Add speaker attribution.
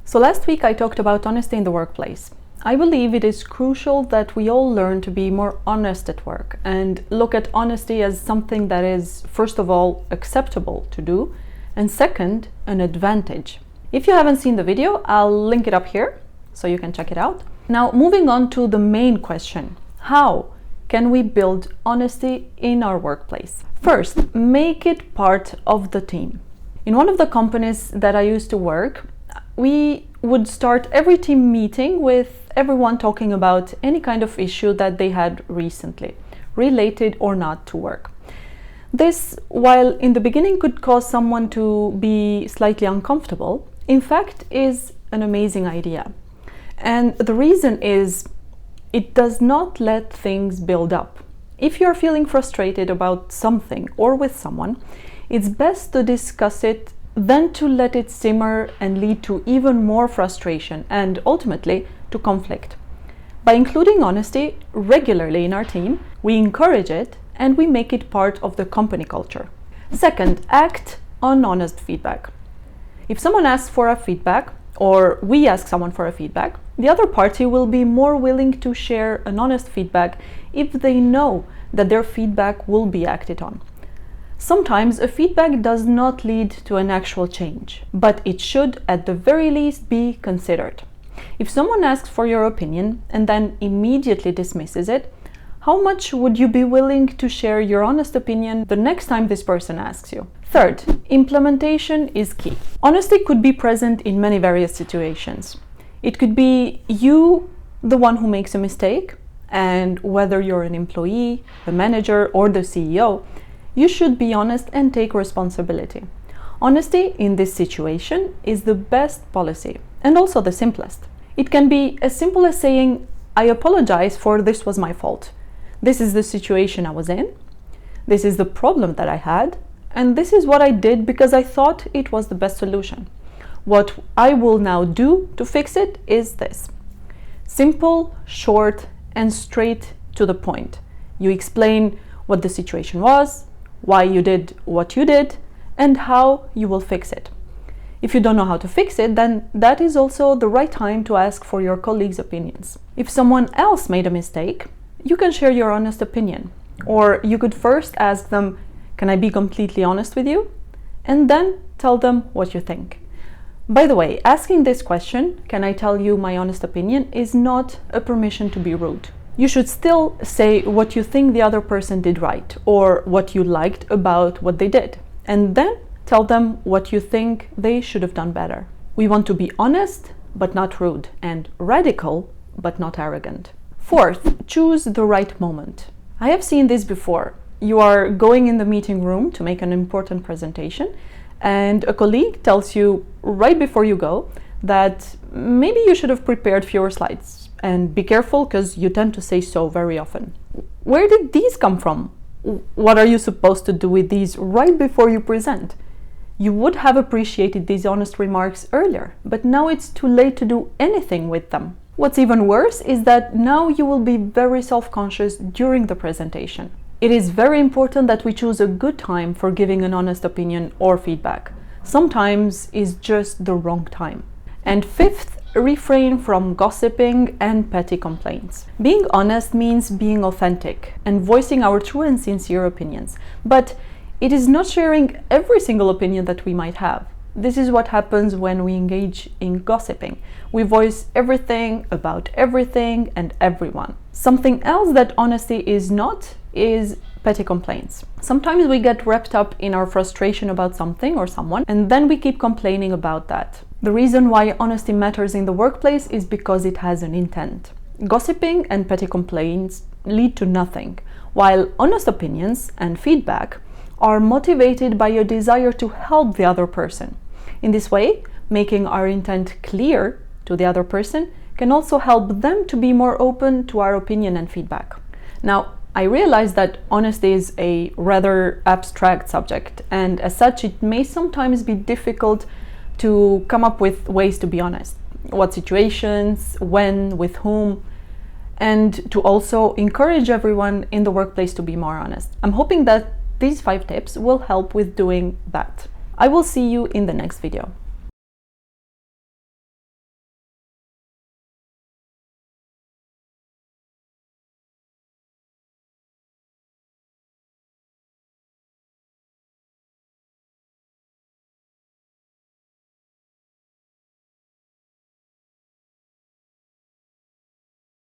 Speaker 1: So last week I talked about honesty in the workplace. I believe it is crucial that we all learn to be more honest at work and look at honesty as something that is, first of all, acceptable to do, and second, an advantage. If you haven't seen the video, I'll link it up here so you can check it out. Now, moving on to the main question: how can we build honesty in our workplace? First, make it part of the team. In one of the companies that I used to work, we would start every team meeting with everyone talking about any kind of issue that they had recently, related or not to work. This, while in the beginning could cause someone to be slightly uncomfortable, in fact is an amazing idea. And the reason is it does not let things build up. If you're feeling frustrated about something or with someone, it's best to discuss it than to let it simmer and lead to even more frustration and ultimately to conflict. By including honesty regularly in our team, we encourage it and we make it part of the company culture. Second, act on honest feedback. If someone asks for a feedback, or we ask someone for a feedback, the other party will be more willing to share an honest feedback if they know that their feedback will be acted on. Sometimes a feedback does not lead to an actual change, but it should at the very least be considered. If someone asks for your opinion and then immediately dismisses it, how much would you be willing to share your honest opinion the next time this person asks you? Third, implementation is key. Honesty could be present in many various situations. It could be you, the one who makes a mistake, and whether you're an employee, the manager, or the CEO, you should be honest and take responsibility. Honesty in this situation is the best policy and also the simplest. It can be as simple as saying, "I apologize for this was my fault. This is the situation I was in. This is the problem that I had. And this is what I did because I thought it was the best solution. What I will now do to fix it is this." Simple, short, and straight to the point. You explain what the situation was, why you did what you did, and how you will fix it. If you don't know how to fix it, then that is also the right time to ask for your colleagues' opinions. If someone else made a mistake, you can share your honest opinion. Or you could first ask them, "Can I be completely honest with you?" And then tell them what you think. By the way, asking this question, "Can I tell you my honest opinion?" is not a permission to be rude. You should still say what you think the other person did right or what you liked about what they did, and then tell them what you think they should have done better. We want to be honest but not rude, and radical but not arrogant. Fourth, choose the right moment. I have seen this before. You are going in the meeting room to make an important presentation, and a colleague tells you right before you go that maybe you should have prepared fewer slides. And be careful, because you tend to say so very often. Where did these come from? What are you supposed to do with these right before you present? You would have appreciated these honest remarks earlier, but now it's too late to do anything with them. What's even worse is that now you will be very self-conscious during the presentation. It is very important that we choose a good time for giving an honest opinion or feedback. Sometimes is just the wrong time. And fifth, refrain from gossiping and petty complaints. Being honest means being authentic and voicing our true and sincere opinions. But it is not sharing every single opinion that we might have. This is what happens when we engage in gossiping. We voice everything about everything and everyone. Something else that honesty is not is petty complaints. Sometimes we get wrapped up in our frustration about something or someone, and then we keep complaining about that. The reason why honesty matters in the workplace is because it has an intent. Gossiping and petty complaints lead to nothing, while honest opinions and feedback are motivated by a desire to help the other person. In this way, making our intent clear to the other person can also help them to be more open to our opinion and feedback. Now, I realize that honesty is a rather abstract subject, and as such, it may sometimes be difficult to come up with ways to be honest. What situations, when, with whom, and to also encourage everyone in the workplace to be more honest. I'm hoping that these 5 tips will help with doing that. I will see you in the next video.